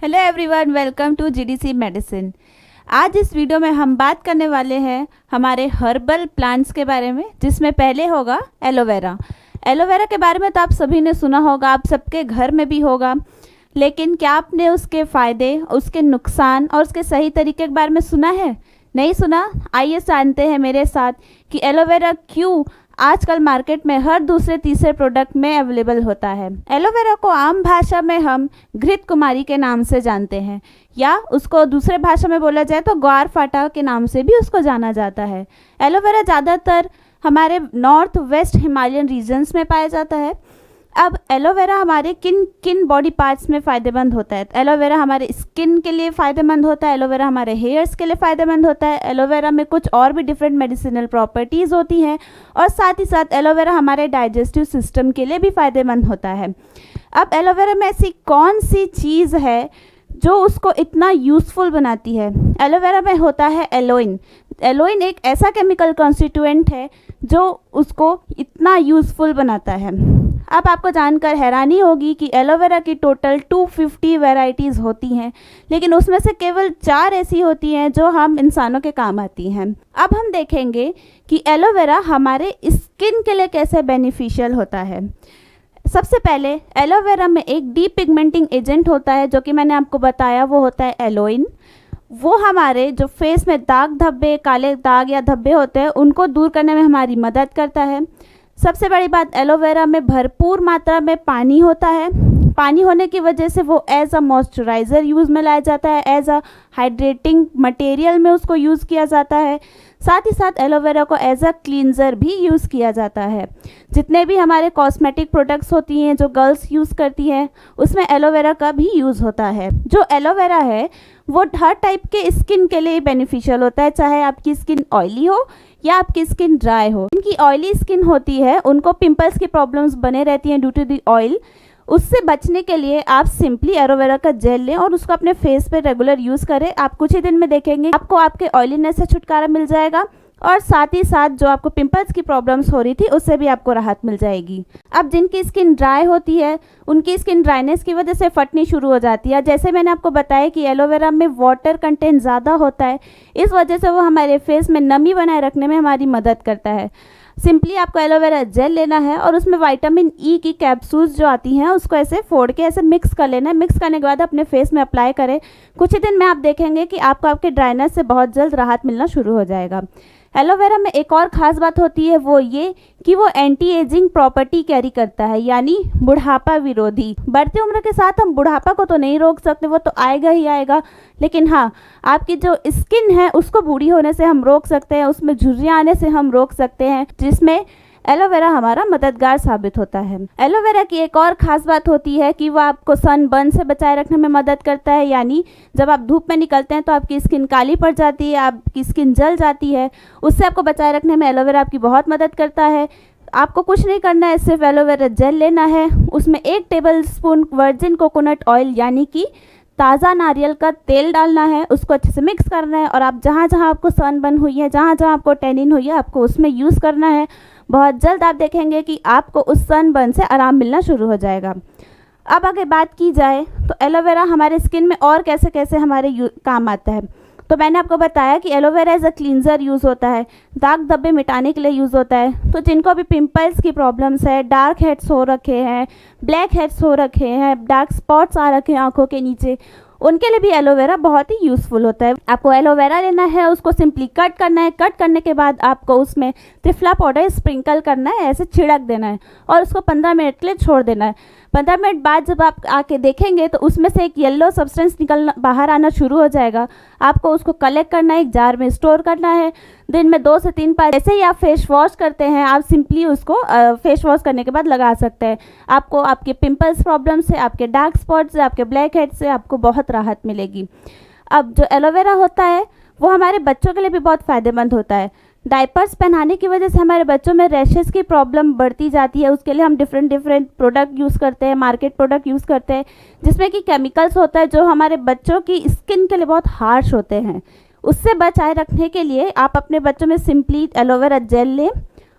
Hello everyone, welcome to GDC medicine. आज इस video में हम बात करने वाले हैं हमारे हर्बल प्लांट्स के बारे में, जिसमें पहले होगा एलोवेरा। एलोवेरा के बारे में तो आप सभी ने सुना होगा, आप सबके घर में भी होगा, लेकिन क्या आपने उसके फ़ायदे, उसके नुकसान और उसके सही तरीके के बारे में सुना है? नहीं सुना? आइए जानते हैं मेरे साथ कि एलोवेरा क्यों आजकल मार्केट में हर दूसरे तीसरे प्रोडक्ट में अवेलेबल होता है। एलोवेरा को आम भाषा में हम घृत कुमारी के नाम से जानते हैं, या उसको दूसरे भाषा में बोला जाए तो ग्वार फाटा के नाम से भी उसको जाना जाता है। एलोवेरा ज़्यादातर हमारे नॉर्थ वेस्ट हिमालयन रीजन्स में पाया जाता है। अब एलोवेरा हमारे किन किन बॉडी पार्ट्स में फ़ायदेमंद होता है? एलोवेरा हमारे स्किन के लिए फ़ायदेमंद होता है, एलोवेरा हमारे हेयर्स के लिए फ़ायदेमंद होता है, एलोवेरा में कुछ और भी डिफरेंट मेडिसिनल प्रॉपर्टीज़ होती हैं, और साथ ही साथ एलोवेरा हमारे डाइजेस्टिव सिस्टम के लिए भी फ़ायदेमंद होता है। अब एलोवेरा में ऐसी कौन सी चीज़ है जो उसको इतना यूज़फुल बनाती है? एलोवेरा में होता है एलोइन। एलोइन एक ऐसा केमिकल कॉन्स्टिट्यूएंट है जो उसको इतना यूज़फुल बनाता है। अब आपको जानकर हैरानी होगी कि एलोवेरा की टोटल 250 वैरायटीज़ होती हैं, लेकिन उसमें से केवल 4 ऐसी होती हैं जो हम इंसानों के काम आती हैं। अब हम देखेंगे कि एलोवेरा हमारे स्किन के लिए कैसे बेनिफिशियल होता है। सबसे पहले एलोवेरा में एक डीपिगमेंटिंग एजेंट होता है, जो कि मैंने आपको बताया, वो होता है एलोइन। वो हमारे जो फेस में दाग धब्बे, काले दाग या धब्बे होते हैं, उनको दूर करने में हमारी मदद करता है। सबसे बड़ी बात, एलोवेरा में भरपूर मात्रा में पानी होता है। पानी होने की वजह से वो एज अ मॉइस्चराइज़र यूज़ में लाया जाता है, एज अ हाइड्रेटिंग मटेरियल में उसको यूज़ किया जाता है। साथ ही साथ एलोवेरा को एज अ क्लींजर भी यूज़ किया जाता है। जितने भी हमारे कॉस्मेटिक प्रोडक्ट्स होती हैं जो गर्ल्स यूज़ करती हैं, उसमें एलोवेरा का भी यूज़ होता है। जो एलोवेरा है वो हर टाइप के स्किन के लिए बेनिफिशियल होता है, चाहे आपकी स्किन ऑयली हो या आपकी स्किन ड्राई हो। जिनकी ऑयली स्किन होती है उनको पिंपल्स की प्रॉब्लम्स बने रहती हैं ड्यू टू दी ऑयल। उससे बचने के लिए आप सिंपली एलोवेरा का जेल लें और उसको अपने फेस पे रेगुलर यूज़ करें। आप कुछ ही दिन में देखेंगे आपको आपके ऑयलीनेस से छुटकारा मिल जाएगा, और साथ ही साथ जो आपको पिंपल्स की प्रॉब्लम्स हो रही थी उससे भी आपको राहत मिल जाएगी। अब जिनकी स्किन ड्राई होती है, उनकी स्किन ड्राइनेस की वजह से फटनी शुरू हो जाती है। जैसे मैंने आपको बताया कि एलोवेरा में वाटर कंटेंट ज़्यादा होता है, इस वजह से वो हमारे फेस में नमी बनाए रखने में हमारी मदद करता है। सिंपली आपको एलोवेरा जेल लेना है और उसमें विटामिन ई की कैप्सूल्स जो आती हैं उसको ऐसे फोड़ के ऐसे मिक्स कर लेना है। मिक्स करने के बाद अपने फेस में अप्लाई करें। कुछ ही दिन में आप देखेंगे कि आपको आपके ड्राइनेस से बहुत जल्द राहत मिलना शुरू हो जाएगा। एलोवेरा में एक और ख़ास बात होती है, वो ये कि वो एंटी एजिंग प्रॉपर्टी कैरी करता है, यानी बुढ़ापा विरोधी। बढ़ती उम्र के साथ हम बुढ़ापा को तो नहीं रोक सकते, वो तो आएगा ही आएगा, लेकिन हाँ, आपकी जो स्किन है उसको बूढ़ी होने से हम रोक सकते हैं, उसमें झुर्रियाँ आने से हम रोक सकते हैं, जिसमें एलोवेरा हमारा मददगार साबित होता है। एलोवेरा की एक और ख़ास बात होती है कि वो आपको सनबर्न से बचाए रखने में मदद करता है, यानी जब आप धूप में निकलते हैं तो आपकी स्किन काली पड़ जाती है, आपकी स्किन जल जाती है, उससे आपको बचाए रखने में एलोवेरा आपकी बहुत मदद करता है। आपको कुछ नहीं करना है, सिर्फ एलोवेरा जेल लेना है, उसमें 1 टेबलस्पून वर्जिन कोकोनट ऑयल यानी कि ताज़ा नारियल का तेल डालना है, उसको अच्छे से मिक्स करना है, और आप जहाँ जहाँ आपको सनबर्न हुई है, जहाँ जहाँ आपको टैनिन हुई है, आपको उसमें यूज़ करना है। बहुत जल्द आप देखेंगे कि आपको उस सनबर्न से आराम मिलना शुरू हो जाएगा। अब अगर बात की जाए तो एलोवेरा हमारे स्किन में और कैसे कैसे हमारे काम आता है, तो मैंने आपको बताया कि aloe vera as a cleanser use होता है, दाग धब्बे मिटाने के लिए यूज़ होता है। तो जिनको अभी पिंपल्स की प्रॉब्लम्स है, डार्क हेड्स हो रखे हैं, ब्लैक हेड्स हो रखे हैं, डार्क स्पॉट्स आ रखे हैं आँखों के नीचे, उनके लिए भी एलोवेरा बहुत ही यूज़फुल होता है। आपको एलोवेरा लेना है, उसको सिंपली कट करना है। कट करने के बाद आपको उसमें त्रिफला पाउडर स्प्रिंकल करना है, ऐसे छिड़क देना है, और उसको 15 मिनट के लिए छोड़ देना है। 15 मिनट बाद जब आप आके देखेंगे तो उसमें से एक येलो सब्सटेंस बाहर आना शुरू हो जाएगा। आपको उसको कलेक्ट करना है, एक जार में स्टोर करना है। दिन में 2 से 3 बार, जैसे ही आप फेस वॉश करते हैं, आप सिंपली उसको फेस वॉश करने के बाद लगा सकते हैं। आपको आपके पिंपल्स प्रॉब्लम से, आपके डार्क स्पॉट से, आपके ब्लैक हेड से आपको बहुत राहत मिलेगी। अब जो एलोवेरा होता है वो हमारे बच्चों के लिए भी बहुत फ़ायदेमंद होता है। डायपर्स पहनाने की वजह से हमारे बच्चों में रैशेस की प्रॉब्लम बढ़ती जाती है। उसके लिए हम डिफरेंट प्रोडक्ट यूज़ करते हैं, मार्केट प्रोडक्ट यूज़ करते हैं, जिसमें कि केमिकल्स होता है जो हमारे बच्चों की स्किन के लिए बहुत हार्श होते हैं। उससे बचाए रखने के लिए आप अपने बच्चों में सिंपली एलोवेरा जेल लें,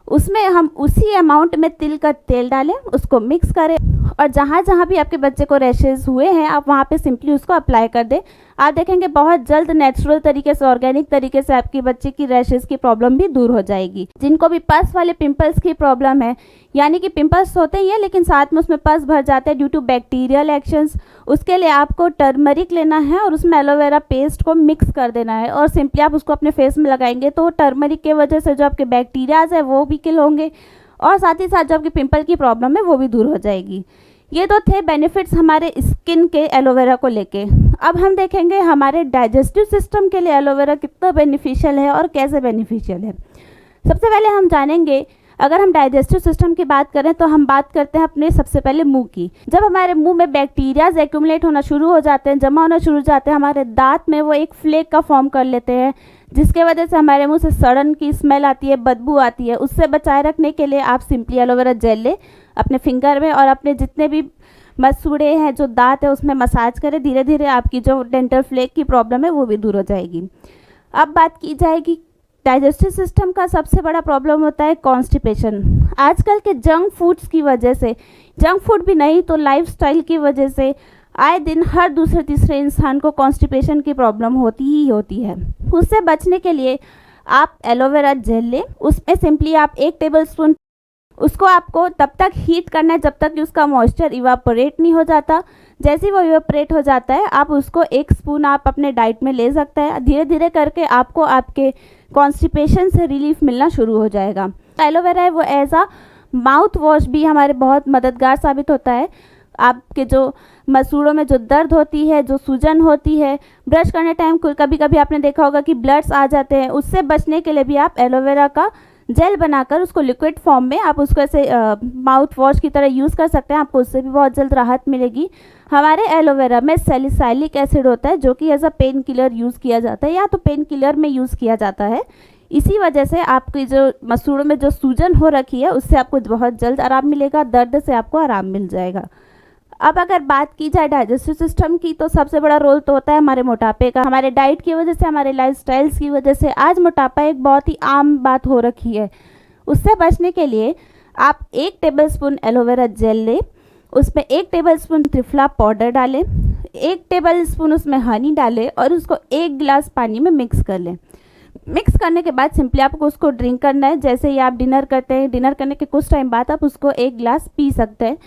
उसमें हम उसी अमाउंट में तिल का तेल डालें, उसको मिक्स करें और जहाँ जहाँ भी आपके बच्चे को रैशेज़ हुए हैं आप वहाँ पे सिंपली उसको अप्लाई कर दें। आप देखेंगे बहुत जल्द नेचुरल तरीके से, ऑर्गेनिक तरीके से आपकी बच्चे की रैशेज़ की प्रॉब्लम भी दूर हो जाएगी। जिनको भी पस वाले पिंपल्स की प्रॉब्लम है, यानी कि पिंपल्स होते ही हैं लेकिन साथ में उसमें पस भर जाते हैं ड्यू टू बैक्टीरियल एक्शंस, उसके लिए आपको टर्मरिक लेना है और उसमें एलोवेरा पेस्ट को मिक्स कर देना है और सिंपली आप उसको अपने फेस में लगाएंगे तो टर्मरिक के वजह से जो आपके बैक्टीरियाज है वो भी किल होंगे और साथ ही साथ जो आपकी पिंपल की प्रॉब्लम है वो भी दूर हो जाएगी। ये तो थे बेनिफिट्स हमारे स्किन के एलोवेरा को लेके। अब हम देखेंगे हमारे डाइजेस्टिव सिस्टम के लिए एलोवेरा कितना बेनिफिशियल है और कैसे बेनिफिशियल है। सबसे पहले हम जानेंगे, अगर हम डाइजेस्टिव सिस्टम की बात करें तो हम बात करते हैं अपने सबसे पहले मुंह की। जब हमारे मुंह में बैक्टीरियाज एक्यूमुलेट होना शुरू हो जाते हैं, जमा होना शुरू हो जाते हैं, हमारे दांत में वो एक फ्लेक का फॉर्म कर लेते हैं जिसके वजह से हमारे मुंह से सड़न की स्मेल आती है, बदबू आती है। उससे बचाए रखने के लिए आप सिंपली एलोवेरा जेल लें अपने फिंगर में और अपने जितने भी मसूड़े हैं, जो दांत है, उसमें मसाज करें। धीरे धीरे आपकी जो डेंटल फ्लेक की प्रॉब्लम है वो भी दूर हो जाएगी। अब बात की जाएगी डाइजेस्टिव सिस्टम का सबसे बड़ा प्रॉब्लम होता है कॉन्स्टिपेशन। आजकल के जंक फूड्स की वजह से, जंक फूड भी नहीं तो लाइफस्टाइल की वजह से आए दिन हर दूसरे तीसरे इंसान को कॉन्स्टिपेशन की प्रॉब्लम होती ही होती है। उससे बचने के लिए आप एलोवेरा जेल लें, उसमें सिंपली आप 1 टेबलस्पून, उसको आपको तब तक हीट करना है जब तक कि उसका मॉइस्चर इवापोरेट नहीं हो जाता। जैसे ही वो इवापोरेट हो जाता है आप उसको 1 स्पून आप अपने डाइट में ले सकते हैं। धीरे धीरे करके आपको आपके कॉन्स्टिपेशन से रिलीफ मिलना शुरू हो जाएगा। एलोवेरा है वो एज आ माउथ वॉश भी हमारे बहुत मददगार साबित होता है। आपके जो मसूड़ों में जो दर्द होती है, जो सूजन होती है, ब्रश करने टाइम कभी कभी आपने देखा होगा कि ब्लड्स आ जाते हैं, उससे बचने के लिए भी आप एलोवेरा का जेल बनाकर उसको लिक्विड फॉर्म में आप उसको ऐसे माउथ वॉश की तरह यूज़ कर सकते हैं। आपको उससे भी बहुत जल्द राहत मिलेगी। हमारे एलोवेरा में सैलिसाइलिक एसिड होता है जो कि as a painkiller use किया जाता है या तो पेन किलर में यूज़ किया जाता है। इसी वजह से आपकी जो मसूड़ों में जो सूजन हो रखी है उससे आपको बहुत जल्द आराम मिलेगा, दर्द से आपको आराम मिल जाएगा। अब अगर बात की जाए डाइजेस्टिव सिस्टम की तो सबसे बड़ा रोल तो होता है हमारे मोटापे का। हमारे डाइट की वजह से, हमारे लाइफस्टाइल्स की वजह से आज मोटापा एक बहुत ही आम बात हो रखी है। उससे बचने के लिए आप 1 टेबलस्पून एलोवेरा जेल लें, उसमें 1 टेबलस्पून त्रिफला पाउडर डालें, 1 टेबलस्पून उसमें हनी डालें और उसको 1 गिलास पानी में मिक्स कर लें। मिक्स करने के बाद सिंपली आपको उसको ड्रिंक करना है। जैसे ही आप डिनर करते हैं, डिनर करने के कुछ टाइम बाद आप उसको 1 गिलास पी सकते हैं।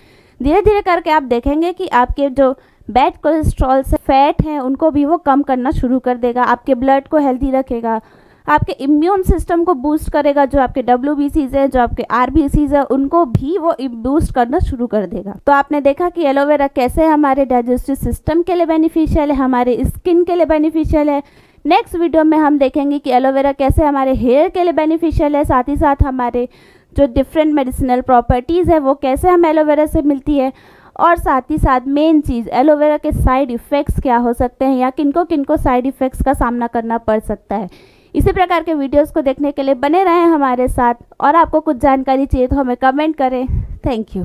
धीरे धीरे करके आप देखेंगे कि आपके जो बैड कोलेस्ट्रॉल से फैट हैं उनको भी वो कम करना शुरू कर देगा, आपके ब्लड को हेल्दी रखेगा, आपके इम्यून सिस्टम को बूस्ट करेगा। जो आपके WBCs है, जो आपके RBCs है, उनको भी वो बूस्ट करना शुरू कर देगा। तो आपने देखा कि एलोवेरा कैसे हमारे डाइजेस्टिव सिस्टम के लिए बेनिफिशियल है, हमारे स्किन के लिए बेनिफिशियल है। नेक्स्ट वीडियो में हम देखेंगे कि एलोवेरा कैसे हमारे हेयर के लिए बेनिफिशियल है, साथ ही साथ हमारे जो डिफरेंट मेडिसिनल प्रॉपर्टीज़ है वो कैसे हमें एलोवेरा से मिलती है, और साथ ही साथ मेन चीज़ एलोवेरा के साइड इफ़ेक्ट्स क्या हो सकते हैं या किनको किनको साइड इफ़ेक्ट्स का सामना करना पड़ सकता है। इसी प्रकार के वीडियोस को देखने के लिए बने रहें हमारे साथ, और आपको कुछ जानकारी चाहिए तो हमें कमेंट करें। Thank you.